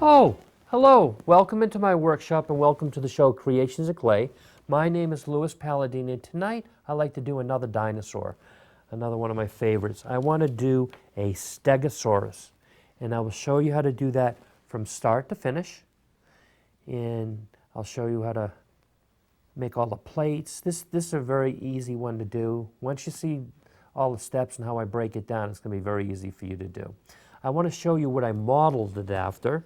Oh, hello. Welcome into my workshop and welcome to the show Creations of Clay. My name is Louis Palladini and tonight I'd like to do another dinosaur, another one of my favorites. I want to do a Stegosaurus and I will show you how to do that from start to finish, and I'll show you how to make all the plates. This is a very easy one to do. Once you see all the steps and how I break it down, it's going to be very easy for you to do. I want to show you what I modeled it after.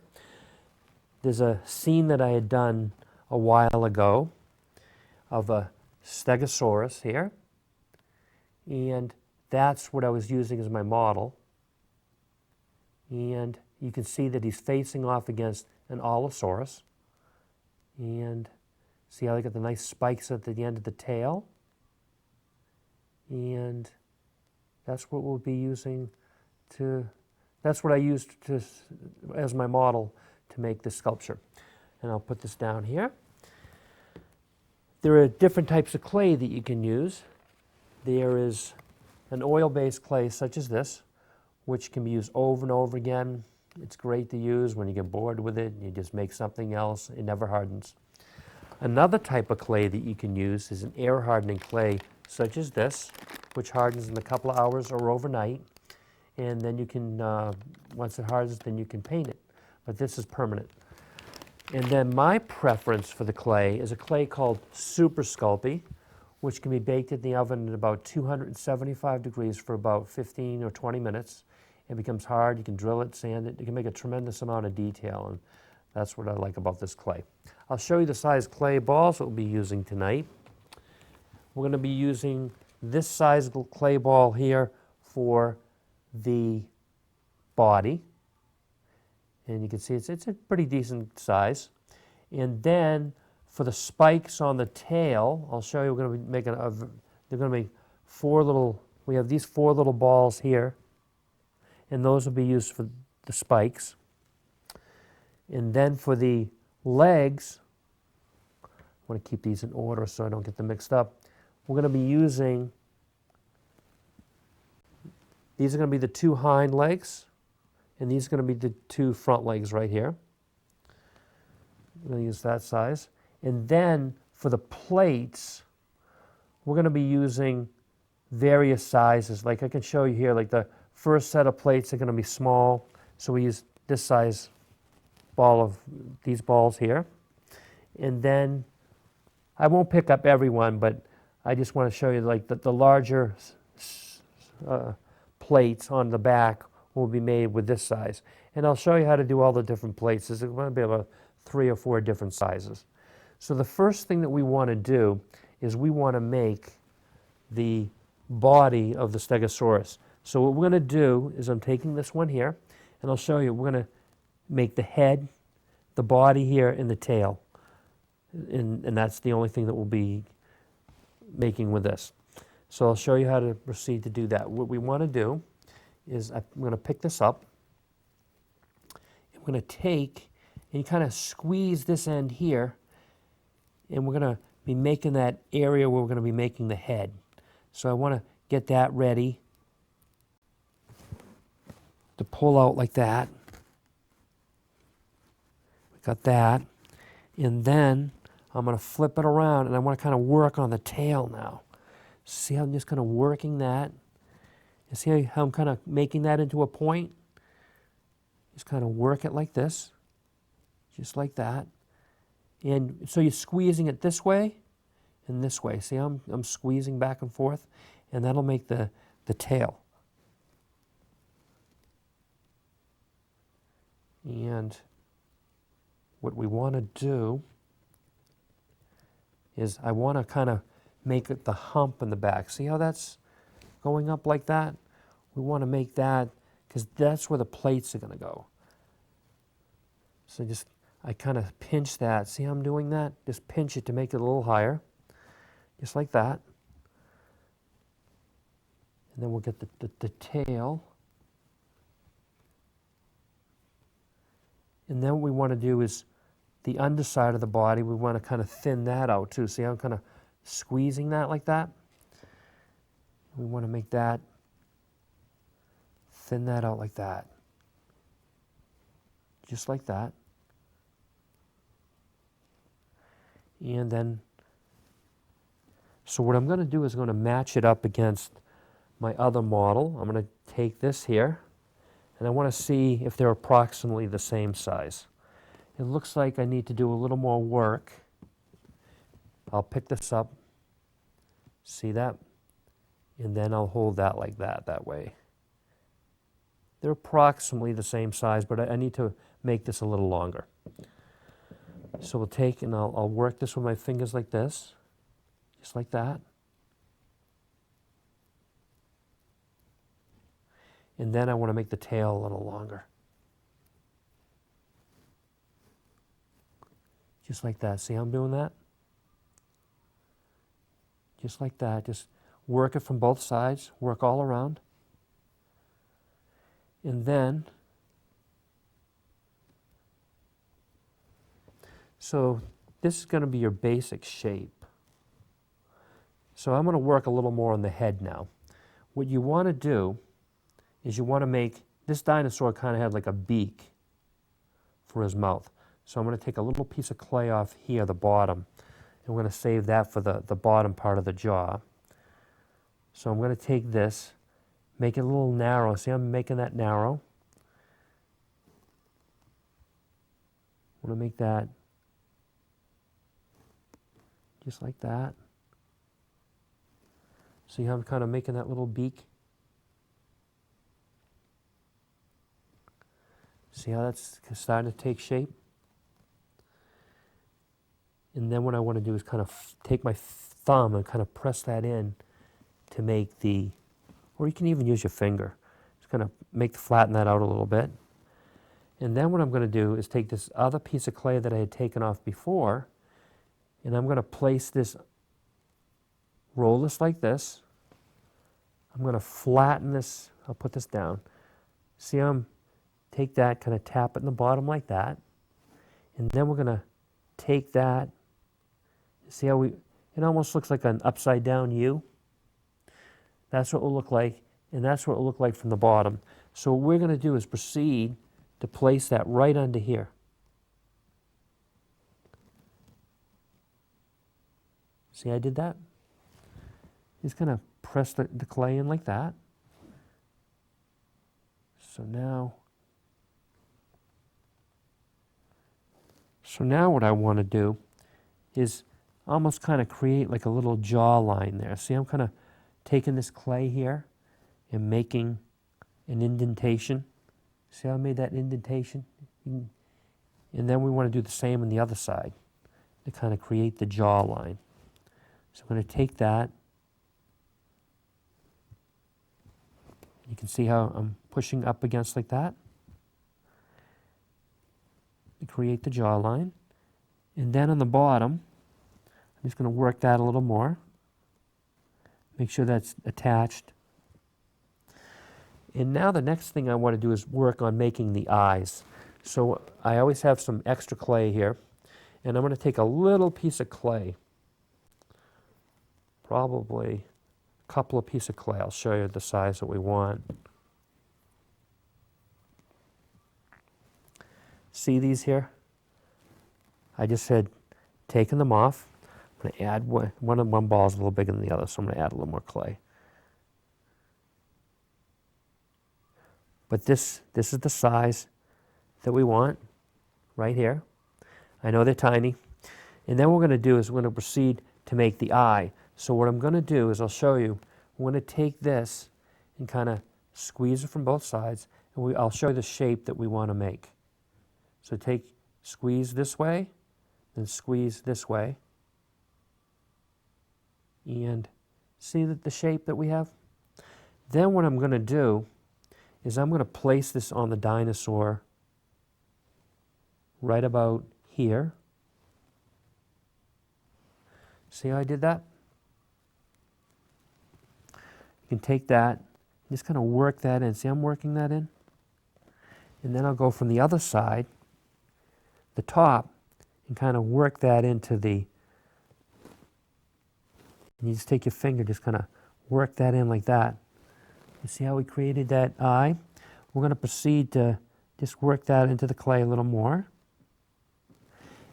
There's a scene that I had done a while ago of a Stegosaurus here, and that's what I was using as my model. And you can see that he's facing off against an Allosaurus, and see how they got the nice spikes at the end of the tail, and that's what we'll be using to, that's what I used to, as my model to make this sculpture. And I'll put this down here. There are different types of clay that you can use. There is an oil-based clay such as this, which can be used over and over again. It's great to use when you get bored with it. You just make something else. It never hardens. Another type of clay that you can use is an air hardening clay such as this, which hardens in a couple of hours or overnight. And then you can, once it hardens, then you can paint it. But this is permanent. And then my preference for the clay is a clay called Super Sculpey, which can be baked in the oven at about 275 degrees for about 15 or 20 minutes. It becomes hard. You can drill it, sand it. You can make a tremendous amount of detail, and that's what I like about this clay. I'll show you the size clay balls that we'll be using tonight. We're going to be using this size clay ball here for the body. And you can see it's a pretty decent size. And then for the spikes on the tail, I'll show you, we're going to be making they're going to be we have these four little balls here, and those will be used for the spikes. And then for the legs, I want to keep these in order so I don't get them mixed up. We're going to be using, these are going to be the two hind legs, and these are going to be the two front legs right here. I'm going to use that size. And then for the plates, we're going to be using various sizes. Like I can show you here, like the first set of plates are going to be small, so we use this size ball of these balls here. And then I won't pick up every one, but I just want to show you like the larger plates on the back will be made with this size. And I'll show you how to do all the different plates. There's going to be about 3 or 4 different sizes. So the first thing that we want to do is we want to make the body of the Stegosaurus. So what we're going to do is I'm taking this one here, and I'll show you, we're going to make the head, the body here, and the tail. And that's the only thing that we'll be making with this. So I'll show you how to proceed to do that. What we want to do is I'm going to pick this up. I'm going to take and kind of squeeze this end here, and we're going to be making that area where we're going to be making the head. So I want to get that ready to pull out like that. We got that. And then I'm going to flip it around, and I want to kind of work on the tail now. See how I'm just kind of working that? You see how I'm kind of making that into a point? Just kind of work it like this, just like that. And so you're squeezing it this way and this way. See how I'm squeezing back and forth? And that'll make the tail. And what we want to do is I want to kind of make it the hump in the back. See how that's going up like that? We want to make that because that's where the plates are going to go. So I kind of pinch that. See how I'm doing that? Just pinch it to make it a little higher, just like that. And then we'll get the tail. And then what we want to do is the underside of the body, we want to kind of thin that out too. See how I'm kind of squeezing that like that? We want to make that, thin that out like that. Just like that. And then, so what I'm going to do is I'm going to match it up against my other model. I'm going to take this here, and I want to see if they're approximately the same size. It looks like I need to do a little more work. I'll pick this up, see that? And then I'll hold that like that way. They're approximately the same size, but I need to make this a little longer. So we'll take, and I'll work this with my fingers like this, just like that. And then I want to make the tail a little longer. Just like that. See how I'm doing that? Just like that. Just work it from both sides, work all around. And then, so this is going to be your basic shape. So I'm going to work a little more on the head now. What you want to do is you want to make, this dinosaur kind of had like a beak for his mouth. So I'm going to take a little piece of clay off here, the bottom, and we're going to save that for the bottom part of the jaw. So I'm going to take this, make it a little narrow. See, I'm making that narrow. I'm going to make that just like that. See how I'm kind of making that little beak? See how that's starting to take shape? And then what I want to do is kind of take my thumb and kind of press that in to make the, or you can even use your finger. Just kind of flatten that out a little bit. And then what I'm going to do is take this other piece of clay that I had taken off before, and I'm going to place this, roll this like this. I'm going to flatten this, I'll put this down. See how I'm, take that, kind of tap it in the bottom like that. And then we're going to take that, see how it almost looks like an upside down U. That's what it will look like, and that's what it will look like from the bottom. So what we're going to do is proceed to place that right under here. See I did that? Just kind of press the clay in like that. So now what I want to do is almost kind of create like a little jaw line there. See, I'm kind of taking this clay here and making an indentation. See how I made that indentation? And then we want to do the same on the other side to kind of create the jaw line. So I'm going to take that. You can see how I'm pushing up against like that to create the jawline. And then on the bottom, I'm just going to work that a little more. Make sure that's attached. And now the next thing I want to do is work on making the eyes. So I always have some extra clay here, and I'm going to take a little piece of clay, probably a couple of pieces of clay. I'll show you the size that we want. See these here? I just had taken them off. I'm going to add one ball is a little bigger than the other, so I'm going to add a little more clay. But this is the size that we want right here. I know they're tiny. And then what we're going to do is we're going to proceed to make the eye. So what I'm going to do is I'll show you. I'm going to take this and kind of squeeze it from both sides, and I'll show you the shape that we want to make. So squeeze this way, then squeeze this way. And see the shape that we have? Then what I'm going to do is I'm going to place this on the dinosaur right about here. See how I did that? You can take that, just kind of work that in. See, I'm working that in. And then I'll go from the other side, the top, and kind of work that into the, and you just take your finger, just kind of work that in like that. You see how we created that eye? We're going to proceed to just work that into the clay a little more.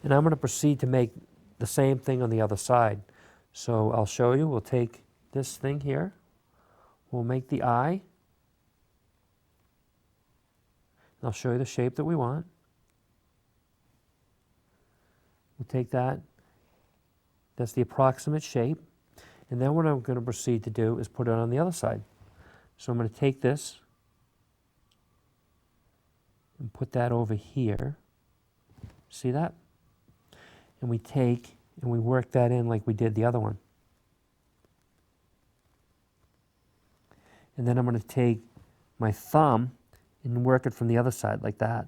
And I'm going to proceed to make the same thing on the other side. So I'll show you. We'll take this thing here. We'll make the eye. I'll show you the shape that we want. We'll take that. That's the approximate shape. And then what I'm going to proceed to do is put it on the other side. So I'm going to take this and put that over here. See that? And we take and we work that in like we did the other one. And then I'm going to take my thumb and work it from the other side like that.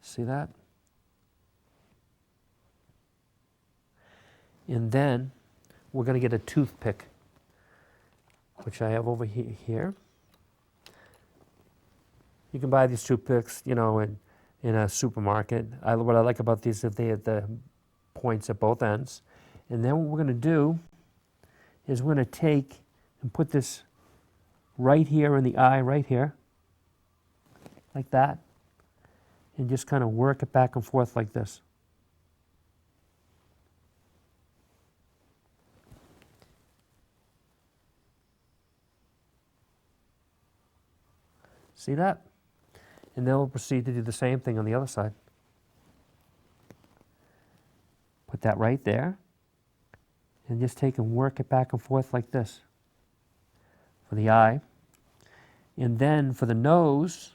See that? And then we're going to get a toothpick, which I have over here. You can buy these toothpicks, you know, in a supermarket. What I like about these is they have the points at both ends. And then what we're going to do is we're going to take and put this right here in the eye, right here, like that, and just kind of work it back and forth like this. See that? And then we'll proceed to do the same thing on the other side. Put that right there, and just take and work it back and forth like this for the eye. And then for the nose,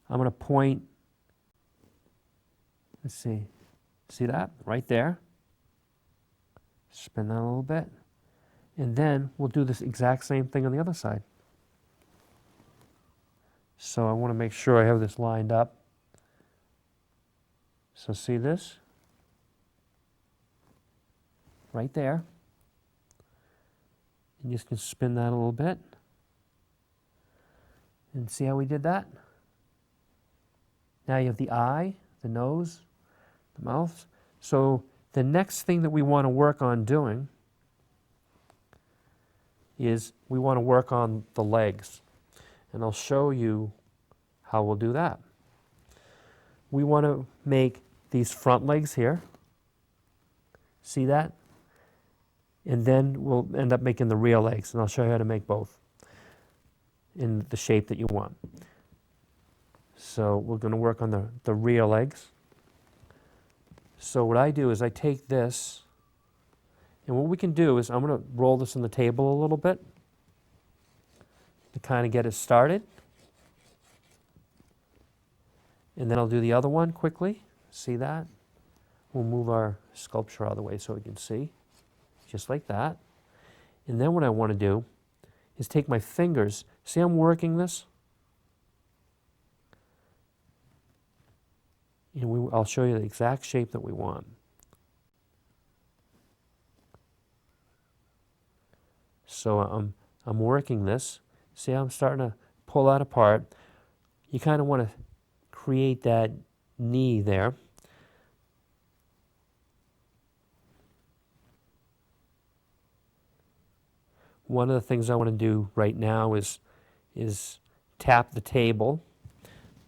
I'm going to point, let's see that? Right there. Spin that a little bit. And then we'll do this exact same thing on the other side. So I want to make sure I have this lined up. So see this? Right there. And you just can spin that a little bit. And see how we did that? Now you have the eye, the nose, the mouth. So the next thing that we want to work on doing is we want to work on the legs. And I'll show you how we'll do that. We want to make these front legs here. See that? And then we'll end up making the rear legs. And I'll show you how to make both in the shape that you want. So we're going to work on the rear legs. So what I do is I take this, and what we can do is I'm going to roll this on the table a little bit to kind of get it started. And then I'll do the other one quickly. See that? We'll move our sculpture out of the way so we can see. Just like that. And then what I want to do is take my fingers. See I'm working this? And I'll show you the exact shape that we want. So I'm working this. See how I'm starting to pull that apart? You kind of want to create that knee there. One of the things I want to do right now is tap the table,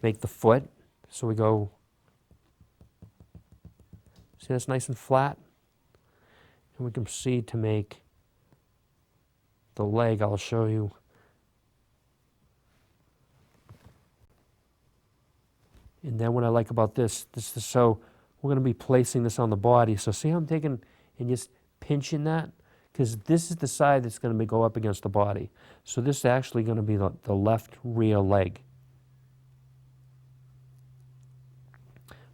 make the foot. So we go, see that's nice and flat? And we can proceed to make the leg. I'll show you. And then what I like about this is so we're going to be placing this on the body. So see how I'm taking and just pinching that? Because this is the side that's going to go up against the body. So this is actually going to be the left rear leg.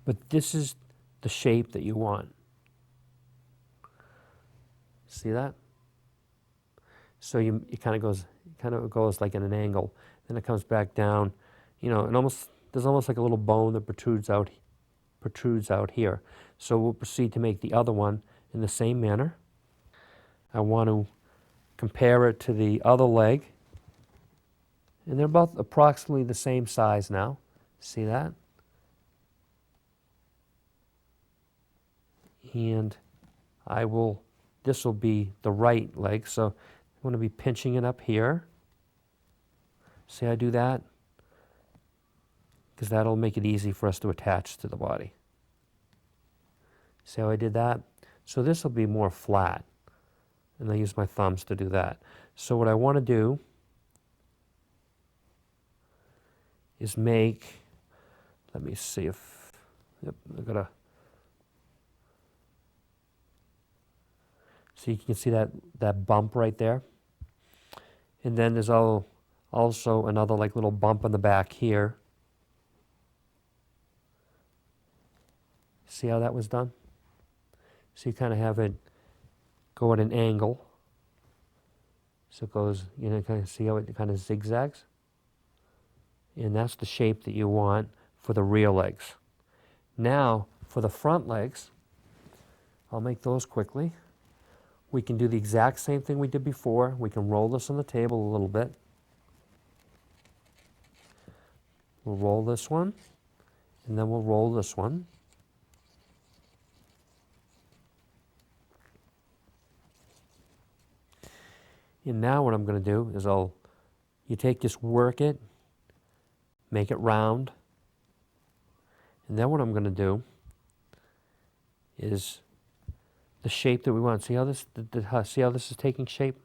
But this is the shape that you want. See that? So it kind of goes like in an angle. Then it comes back down. You know, there's almost like a little bone that protrudes out here. So we'll proceed to make the other one in the same manner. I want to compare it to the other leg. And they're both approximately the same size now. See that? And this will be the right leg. So I'm going to be pinching it up here. See how I do that? Because that'll make it easy for us to attach to the body. See how I did that? So this will be more flat. And I use my thumbs to do that. So what I want to do is make, let me see if, yep, I gotta, so you can see that bump right there. And then there's also another like little bump in the back here. See how that was done? So you kind of have it go at an angle. So it goes, you know, kind of see how it kind of zigzags? And that's the shape that you want for the rear legs. Now, for the front legs, I'll make those quickly. We can do the exact same thing we did before. We can roll this on the table a little bit. We'll roll this one, and then we'll roll this one. And now what I'm going to do is you take this, work it, make it round. And then what I'm going to do is the shape that we want. See how this, see how this is taking shape?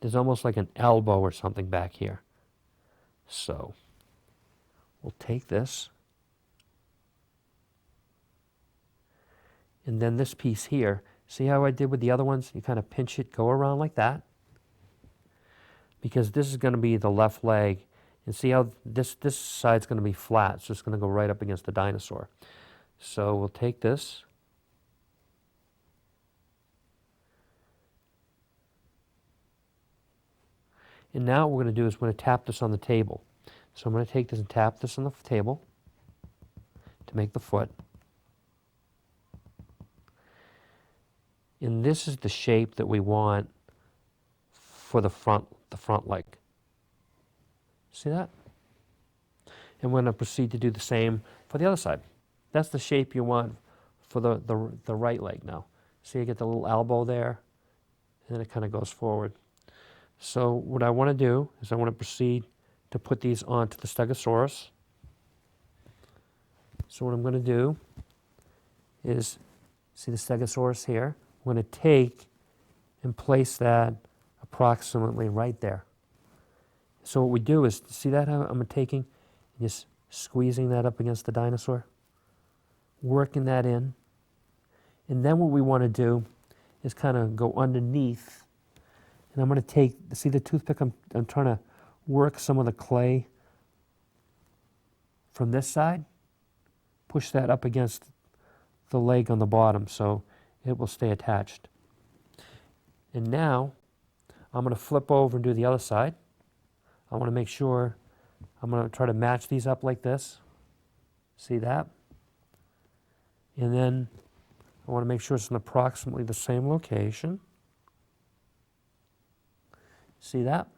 There's almost like an elbow or something back here. So we'll take this. And then this piece here, see how I did with the other ones? You kind of pinch it, go around like that. Because this is going to be the left leg. And see how this side's going to be flat, so it's going to go right up against the dinosaur. So we'll take this. And now what we're going to do is we're going to tap this on the table. So I'm going to take this and tap this on the table to make the foot. And this is the shape that we want for the front leg. See that? And we're going to proceed to do the same for the other side. That's the shape you want for the right leg now. See, you get the little elbow there, and then it kind of goes forward. So what I want to do is I want to proceed to put these onto the Stegosaurus. So what I'm going to do is, see the Stegosaurus here? I'm going to take and place that approximately right there. So what we do is, see that how I'm taking and just squeezing that up against the dinosaur? Working that in. And then what we want to do is kind of go underneath. And I'm going to take, see the toothpick? I'm trying to work some of the clay from this side. Push that up against the leg on the bottom so it will stay attached. And now I'm going to flip over and do the other side. I want to make sure, I'm going to try to match these up like this. See that? And then I want to make sure it's in approximately the same location. See that?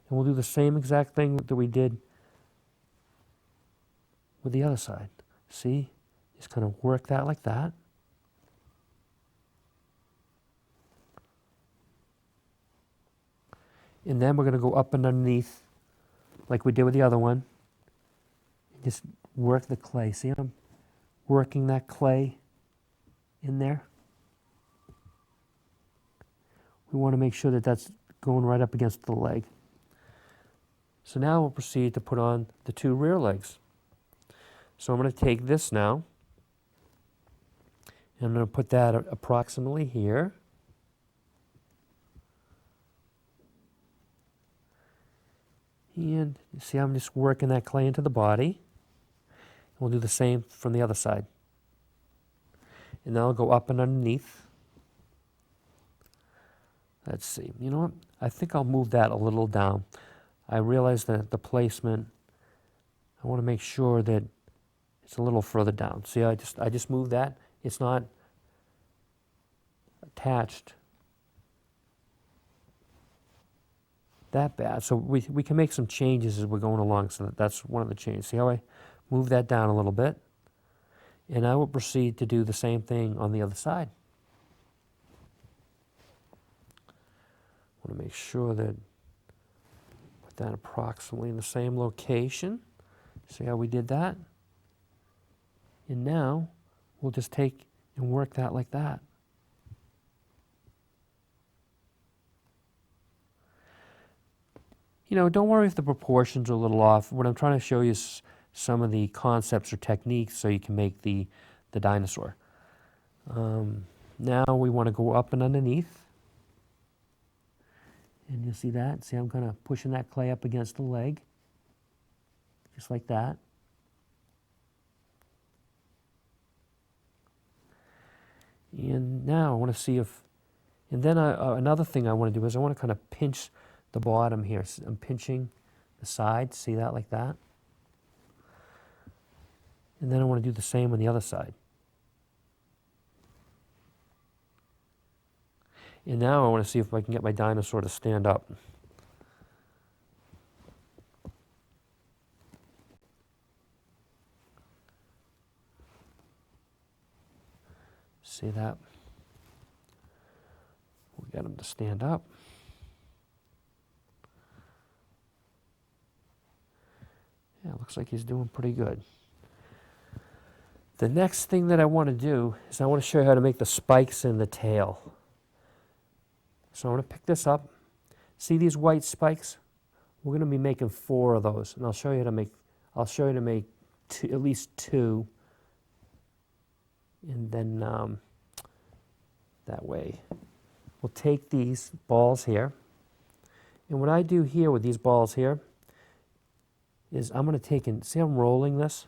And we'll do the same exact thing that we did with the other side. See? Just kind of work that like that. And then we're going to go up and underneath like we did with the other one. Just work the clay. See how I'm working that clay in there? We want to make sure that that's going right up against the leg. So now we'll proceed to put on the two rear legs. So I'm going to take this now, and I'm going to put that approximately here. And see how I'm just working that clay into the body. We'll do the same from the other side. And then I'll go up and underneath. Let's see. You know what? I think I'll move that a little down. I realize that the placement, I want to make sure that it's a little further down. See, I just moved that. It's not attached that bad. So we can make some changes as we're going along. So that's one of the changes. See how I move that down a little bit? And I will proceed to do the same thing on the other side. I want to make sure that put that approximately in the same location. See how we did that? And now we'll just take and work that like that. You know, don't worry if the proportions are a little off. What I'm trying to show you is some of the concepts or techniques so you can make the dinosaur. Now we want to go up and underneath. And you'll see that. See, I'm kind of pushing that clay up against the leg. Just like that. And now I want to see if, and then another thing I want to do is I want to kind of pinch the bottom here. So I'm pinching the side, see that like that? And then I want to do the same on the other side. And now I want to see if I can get my dinosaur to stand up. See that? We got him to stand up. Yeah, looks like he's doing pretty good. The next thing that I want to do is I want to show you how to make the spikes in the tail. So I'm going to pick this up. See these white spikes? We're going to be making 4 of those, and I'll show you how to make. I'll show you to make at least 2, and then that way we'll take these balls here. And what I do here with these balls here is I'm going to take and see I'm rolling this.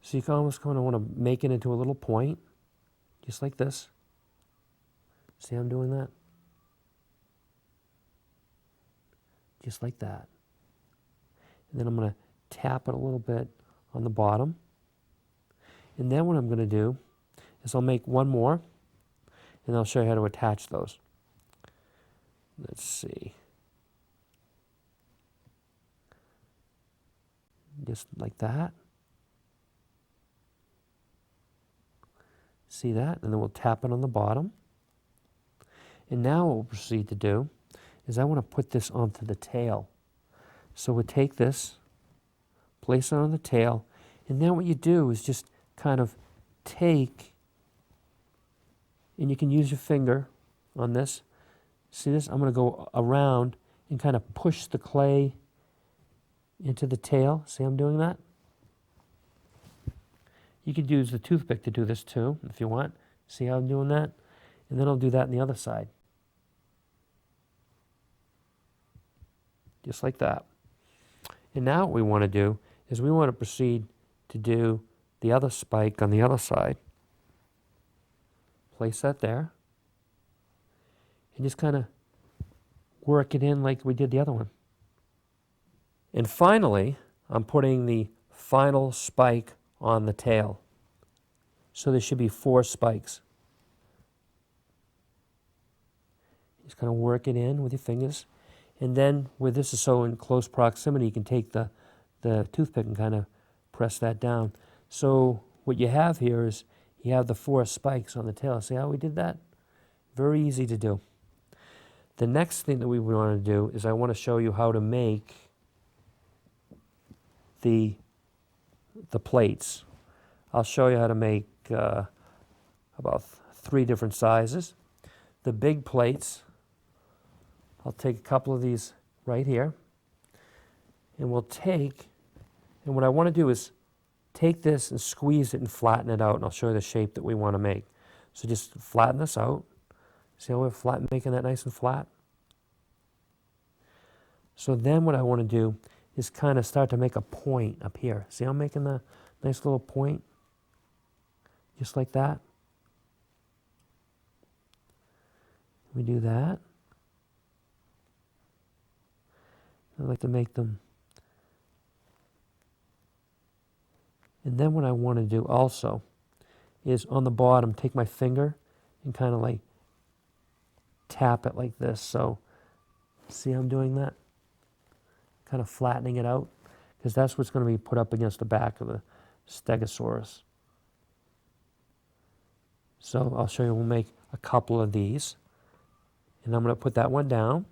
So you can almost kind of want to make it into a little point, just like this. See how I'm doing that? Just like that. And then I'm going to tap it a little bit on the bottom. And then what I'm going to do is I'll make one more, and I'll show you how to attach those. Let's see. Just like that. See that? And then we'll tap it on the bottom. And now what we'll proceed to do is I want to put this onto the tail. So we'll take this, place it on the tail, and then what you do is just kind of take, and you can use your finger on this. See this? I'm going to go around and kind of push the clay into the tail. See how I'm doing that? You could use the toothpick to do this too, if you want. See how I'm doing that? And then I'll do that on the other side. Just like that. And now what we want to do is we want to proceed to do the other spike on the other side. Place that there. And just kind of work it in like we did the other one. And finally, I'm putting the final spike on the tail. So there should be 4 spikes. Just kind of work it in with your fingers. And then where this is so in close proximity, you can take the toothpick and kind of press that down. So what you have here is you have the 4 spikes on the tail. See how we did that? Very easy to do. The next thing that we want to do is I want to show you how to make the plates. I'll show you how to make about 3 different sizes. The big plates, I'll take a couple of these right here, and we'll take, and what I want to do is take this and squeeze it and flatten it out, and I'll show you the shape that we want to make. So just flatten this out. See how we're making that nice and flat? So then what I want to do is kind of start to make a point up here. See how I'm making the nice little point? Just like that. We do that. I like to make them. And then what I want to do also is on the bottom, take my finger and kind of like tap it like this. So see how I'm doing that? Kind of flattening it out, because that's what's going to be put up against the back of the Stegosaurus. So I'll show you, we'll make a couple of these. And I'm going to put that one down,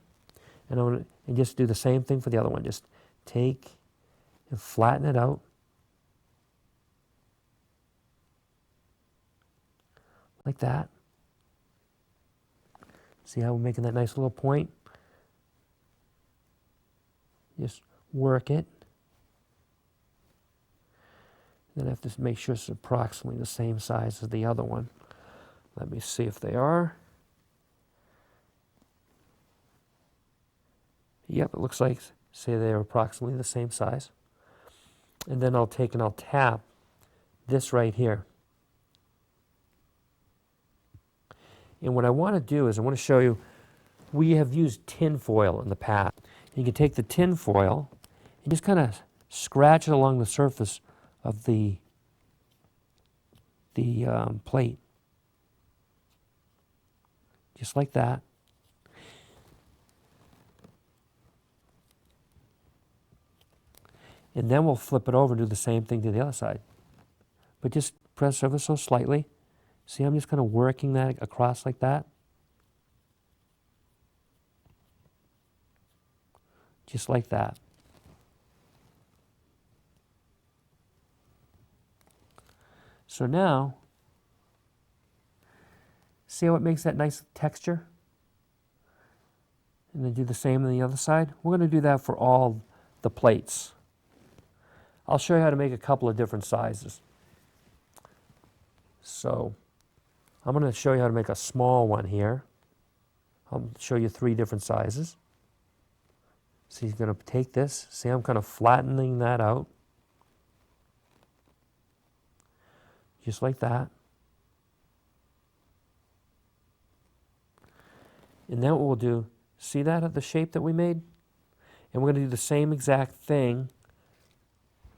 and I'm going to just do the same thing for the other one. Just take and flatten it out. like that. See how we're making that nice little point? Just work it. Then I have to make sure it's approximately the same size as the other one. Let me see if they are. Yep, it looks like, say they're approximately the same size. And then I'll take and I'll tap this right here. And what I want to do is I want to show you, we have used tin foil in the past. You can take the tin foil and just kind of scratch it along the surface of the plate. Just like that. And then we'll flip it over and do the same thing to the other side. But just press ever so slightly. See, I'm just kind of working that across like that. Just like that. So now, see how it makes that nice texture? And then do the same on the other side. We're going to do that for all the plates. I'll show you how to make a couple of different sizes. So I'm going to show you how to make a small one here. I'll show you 3 different sizes. So you're going to take this. See, I'm kind of flattening that out. Just like that. And then what we'll do, see that, the shape that we made? And we're going to do the same exact thing.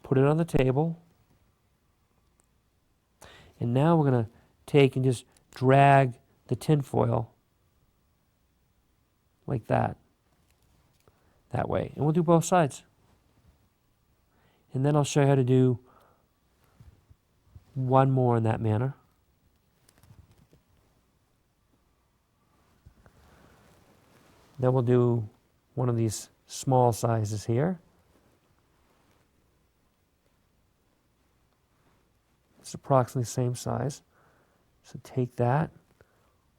Put it on the table. And now we're going to take and just drag the tin foil like that. That way. And we'll do both sides. And then I'll show you how to do one more in that manner. Then we'll do one of these small sizes here. It's approximately the same size. So take that,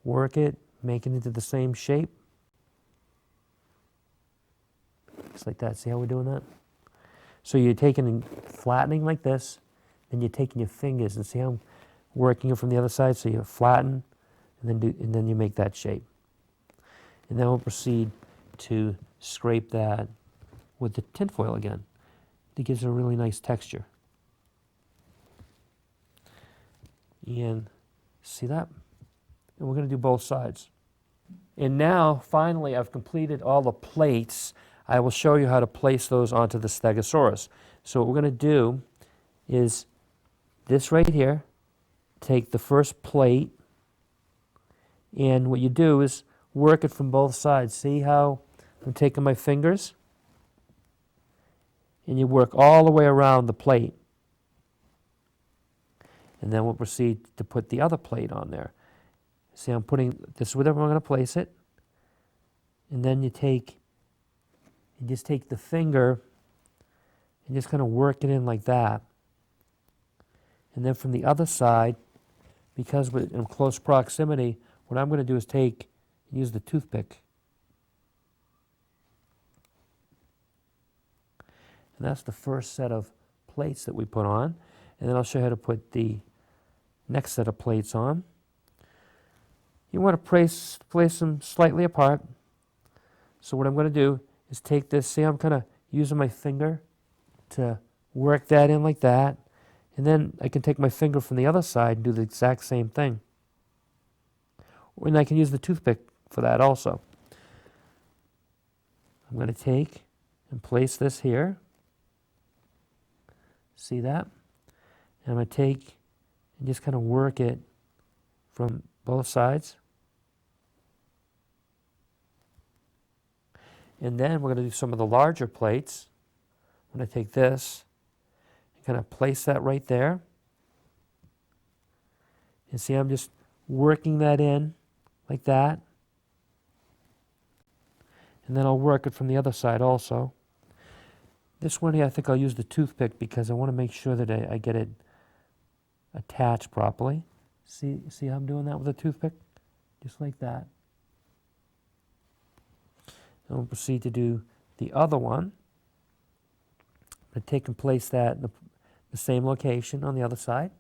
work it, make it into the same shape. Just like that. See how we're doing that? So you're taking and flattening like this, then you're taking your fingers and see how I'm working it from the other side. So you flatten, and then you make that shape. And then we'll proceed to scrape that with the tinfoil again. It gives it a really nice texture. And see that? And we're going to do both sides. And now, finally, I've completed all the plates. I will show you how to place those onto the Stegosaurus. So what we're going to do is this right here. Take the first plate, and what you do is work it from both sides. See how I'm taking my fingers? And you work all the way around the plate. And then we'll proceed to put the other plate on there. See, I'm putting, this is where I'm going to place it. And then you just take the finger and just kind of work it in like that. And then from the other side, because we're in close proximity, what I'm going to do is use the toothpick. And that's the first set of plates that we put on. And then I'll show you how to put the next set of plates on. You want to place them slightly apart. So what I'm going to do is take this, see I'm kind of using my finger to work that in like that. And then I can take my finger from the other side and do the exact same thing. And I can use the toothpick for that also. I'm going to take and place this here. See that? And I'm going to take and just kind of work it from both sides. And then we're going to do some of the larger plates. I'm going to take this and kind of place that right there. And see, I'm just working that in like that. And then I'll work it from the other side also. This one here, I think I'll use the toothpick because I want to make sure that I get it attached properly. See how I'm doing that with a toothpick? Just like that. And we'll proceed to do the other one. I'm going to take and place that in the same location on the other side.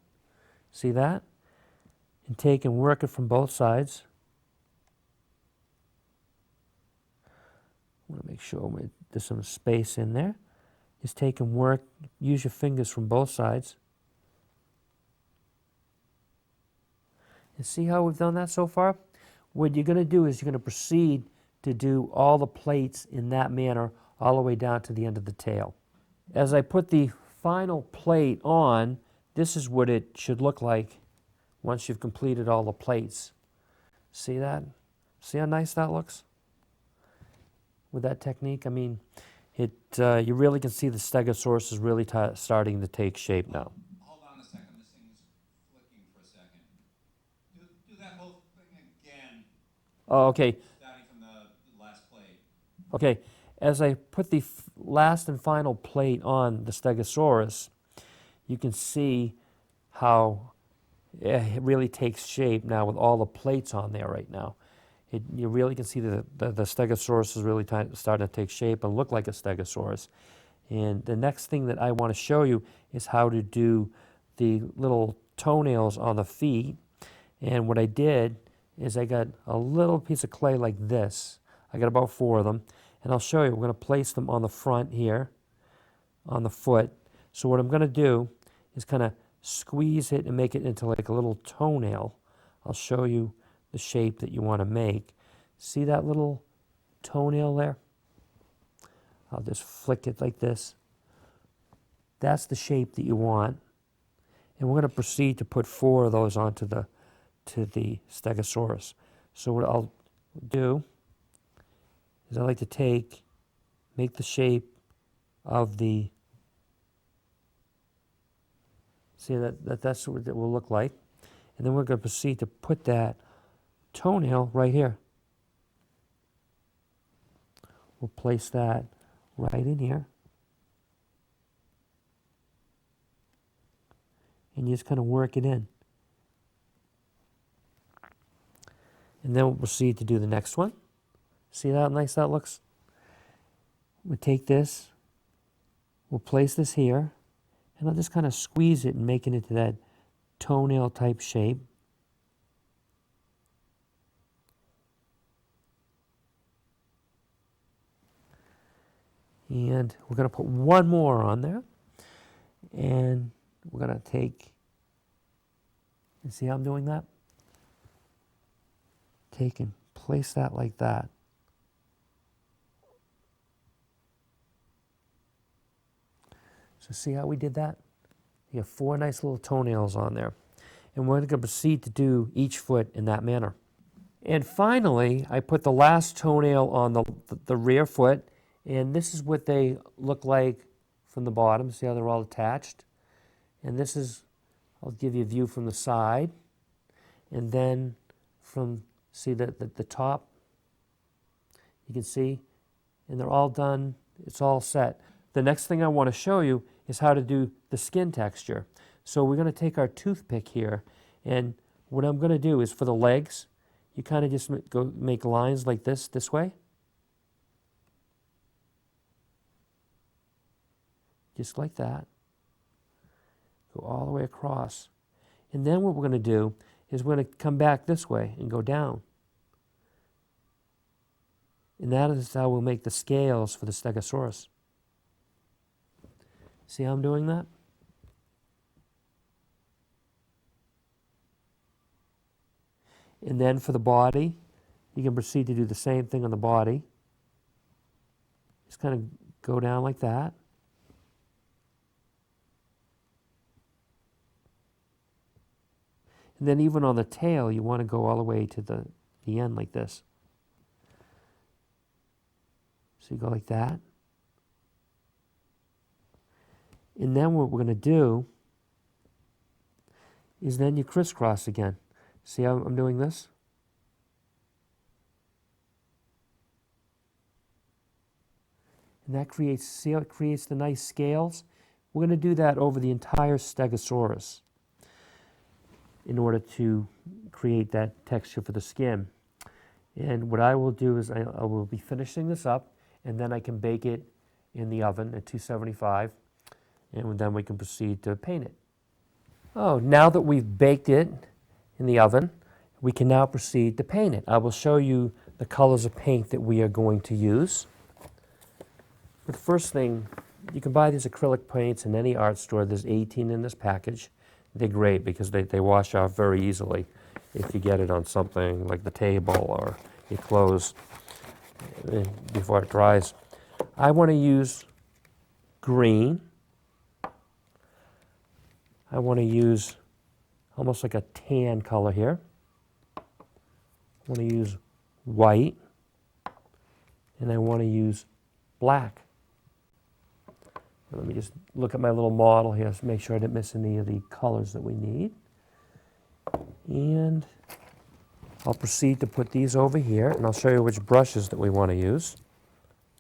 See that? And take and work it from both sides. I want to make sure there's some space in there. Just take and work, use your fingers from both sides. And see how we've done that so far? What you're going to do is you're going to proceed to do all the plates in that manner all the way down to the end of the tail. As I put the final plate on, this is what it should look like once you've completed all the plates. See that? See how nice that looks? With that technique, I mean, you really can see the Stegosaurus is really starting to take shape now. Hold on a second, this thing's flicking for a second. Do that whole thing again. Oh, okay. Starting from the last plate. Okay, as I put the last and final plate on the Stegosaurus, you can see how it really takes shape now with all the plates on there right now. You really can see the Stegosaurus is really starting to take shape and look like a Stegosaurus. And the next thing that I want to show you is how to do the little toenails on the feet. And what I did is I got a little piece of clay like this. I got about 4 of them. And I'll show you. We're going to place them on the front here, on the foot. So what I'm going to do is kind of squeeze it and make it into like a little toenail. I'll show you the shape that you want to make. See that little toenail there? I'll just flick it like this. That's the shape that you want. And we're going to proceed to put 4 of those onto the Stegosaurus. So what I'll do is I like to make the shape of the, see that's what it will look like. And then we're going to proceed to put that toenail right here. We'll place that right in here. And you just kind of work it in. And then we'll proceed to do the next one. See how nice that looks? We'll take this, we'll place this here, and I'll just kind of squeeze it and make it into that toenail type shape. And we're going to put 1 more on there. And we're going to take, you see how I'm doing that? Take and place that like that. So see how we did that? You have 4 nice little toenails on there. And we're going to proceed to do each foot in that manner. And finally, I put the last toenail on the rear foot. And this is what they look like from the bottom. See how they're all attached? And this is, I'll give you a view from the side. And then from, see the top? You can see? And they're all done. It's all set. The next thing I want to show you is how to do the skin texture. So we're going to take our toothpick here. And what I'm going to do is for the legs, you kind of just make lines like this way. Just like that. Go all the way across. And then what we're going to do is we're going to come back this way and go down. And that is how we'll make the scales for the Stegosaurus. See how I'm doing that? And then for the body, you can proceed to do the same thing on the body. Just kind of go down like that. And then even on the tail, you want to go all the way to the end like this. So you go like that. And then what we're going to do is then you crisscross again. See how I'm doing this? And that creates, see how it creates the nice scales? We're going to do that over the entire Stegosaurus. in order to create that texture for the skin. And what I will do is I will be finishing this up, and then I can bake it in the oven at 275, and then we can proceed to paint it. Oh, now that we've baked it in the oven, we can now proceed to paint it. I will show you the colors of paint that we are going to use. But the first thing, you can buy these acrylic paints in any art store. There's 18 in this package. They're great because they wash off very easily if you get it on something like the table or your clothes before it dries. I want to use green. I want to use almost like a tan color here. I want to use white, and I want to use black. Let me just look at my little model here to make sure I didn't miss any of the colors that we need. And I'll proceed to put these over here, and I'll show you which brushes that we want to use.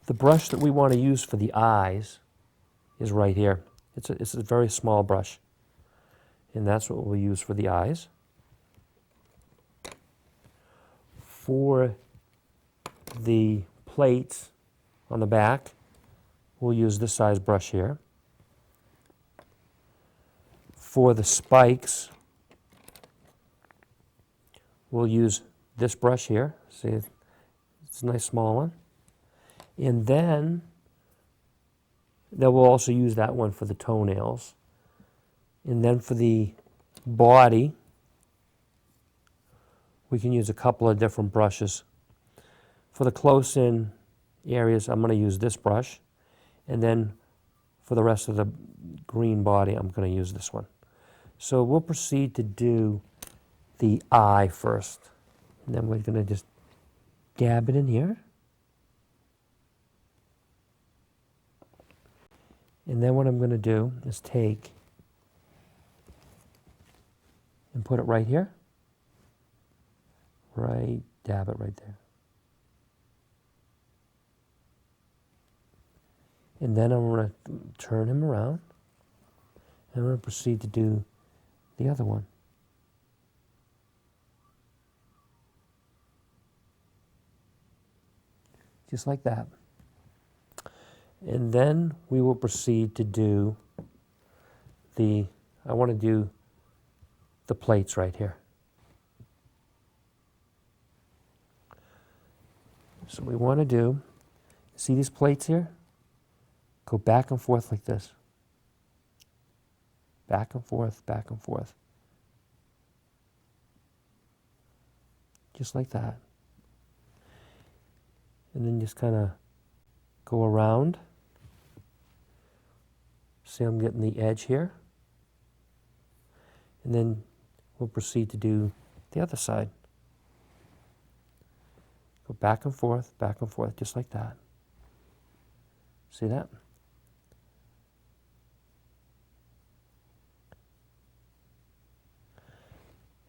The brush that we want to use for the eyes is right here. It's a very small brush, and that's what we'll use for the eyes. For the plates on the back, we'll use this size brush here. For the spikes, we'll use this brush here. See, it's a nice small one. And then we'll also use that one for the toenails. And then for the body, we can use a couple of different brushes. For the close-in areas, I'm going to use this brush. And then for the rest of the green body, I'm going to use this one. So we'll proceed to do the eye first. And then we're going to just dab it in here. And then what I'm going to do is take and put it right here. Right, dab it right there. And then I'm going to turn him around, and I'm going to proceed to do the other one. Just like that. And then we will proceed to do I want to do the plates right here. So we want to do, see these plates here? Go back and forth like this. Back and forth, back and forth. Just like that. And then just kind of go around. See, I'm getting the edge here. And then we'll proceed to do the other side. Go back and forth, just like that. See that?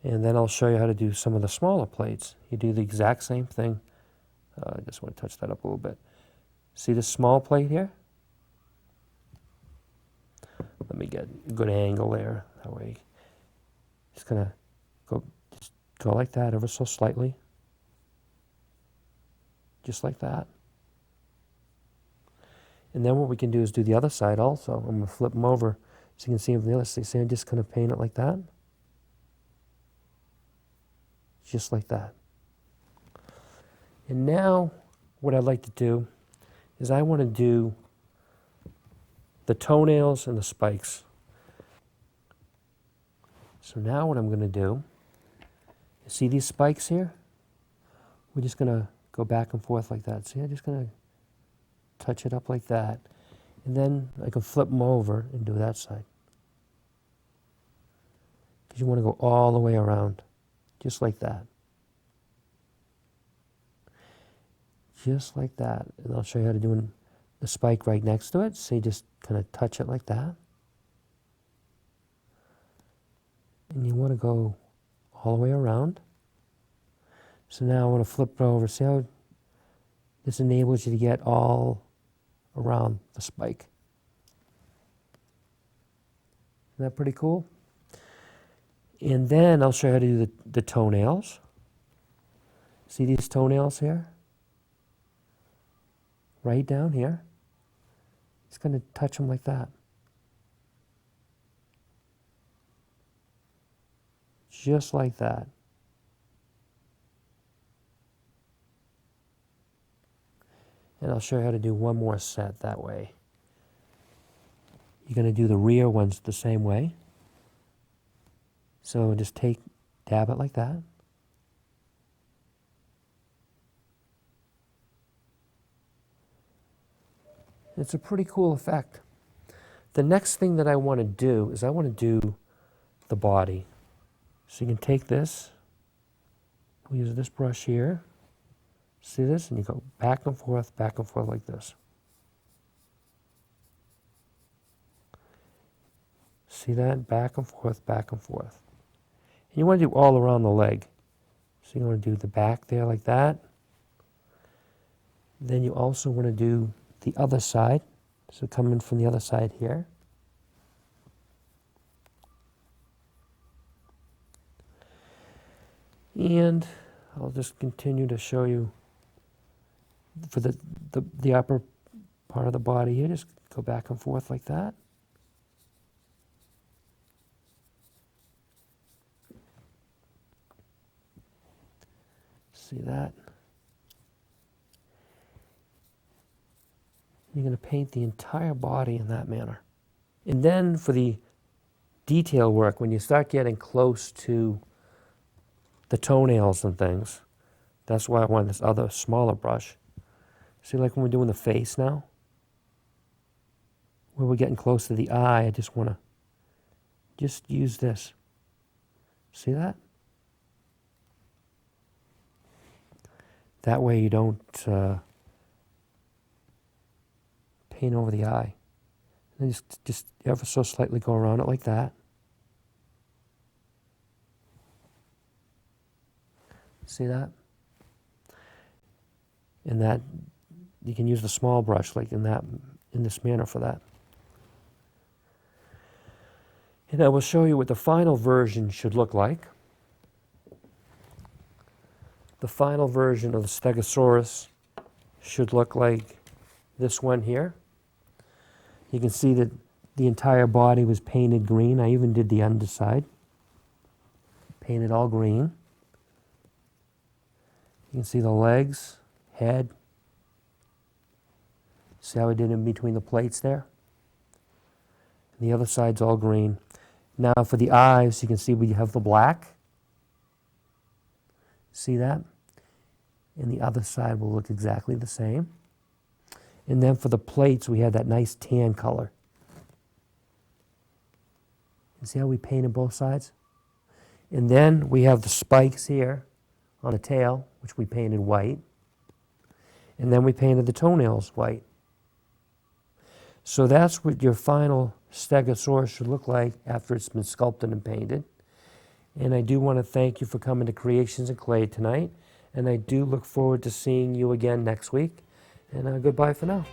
And then I'll show you how to do some of the smaller plates. You do the exact same thing. I just want to touch that up a little bit. See this small plate here? Let me get a good angle there. That way, just gonna go like that ever so slightly. Just like that. And then what we can do is do the other side also. I'm gonna flip them over so you can see them from the other side. See, I'm just gonna paint it like that. Just like that. And now what I'd like to do is I want to do the toenails and the spikes. So now what I'm going to do, see these spikes here? We're just going to go back and forth like that. See, I'm just going to touch it up like that. And then I can flip them over and do that side. Because you want to go all the way around, just like that. Just like that. And I'll show you how to do the spike right next to it. So you just kind of touch it like that. And you want to go all the way around. So now I want to flip it over. See how this enables you to get all around the spike. Isn't that pretty cool? And then I'll show you how to do the toenails. See these toenails here? Right down here. Just going to touch them like that. Just like that. And I'll show you how to do one more set that way. You're going to do the rear ones the same way. So just dab it like that. It's a pretty cool effect. The next thing that I want to do is I want to do the body. So you can take this, we'll use this brush here. See this? And you go back and forth like this. See that? Back and forth, back and forth. And you want to do all around the leg. So you want to do the back there like that. Then you also want to do the other side. So come in from the other side here. And I'll just continue to show you for the upper part of the body here. Just go back and forth like that. See that? You're going to paint the entire body in that manner. And then for the detail work, when you start getting close to the toenails and things, that's why I want this other smaller brush. See, like when we're doing the face now, where we're getting close to the eye, I just want to just use this. See that? That way you don't paint over the eye. And just ever so slightly go around it like that. See that? And that you can use the small brush like in this manner for that. And I will show you what the final version should look like. The final version of the Stegosaurus should look like this one here. You can see that the entire body was painted green. I even did the underside. Painted all green. You can see the legs, head. See how I did in between the plates there? And the other side's all green. Now for the eyes, you can see we have the black. See that? And the other side will look exactly the same. And then for the plates, we have that nice tan color. You see how we painted both sides? And then we have the spikes here on the tail, which we painted white. And then we painted the toenails white. So that's what your final Stegosaurus should look like after it's been sculpted and painted. And I do want to thank you for coming to Creations in Clay tonight. And I do look forward to seeing you again next week. And goodbye for now.